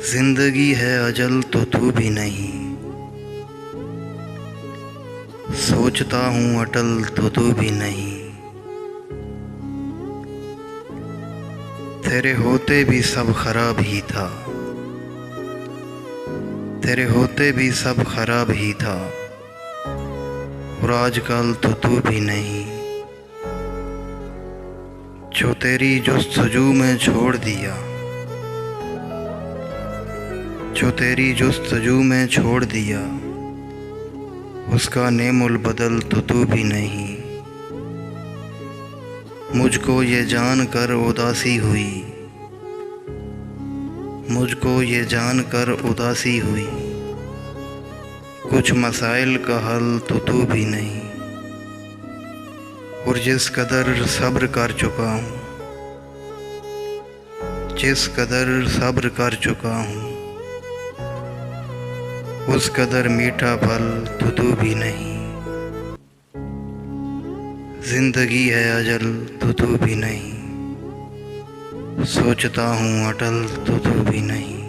जिंदगी है अजल तो तू भी नहीं, सोचता हूँ अटल तो तू भी नहीं। तेरे होते भी सब खराब ही था, तेरे होते भी सब खराब ही था, और आजकल तो तू भी नहीं। जो तेरी जुस्तजू में छोड़ दिया, जो तेरी जुस्तजू में छोड़ दिया, उसका नेमुल बदल तो तू भी नहीं। मुझको ये जानकर उदासी हुई, मुझको ये जानकर उदासी हुई, कुछ मसाइल का हल तो तू भी नहीं। और जिस कदर सब्र कर चुका हूँ, जिस कदर सब्र कर चुका हूँ, उस कदर मीठा फल तो तू भी नहीं। जिंदगी है अजल तो तू भी नहीं, सोचता हूँ अटल तो तू भी नहीं।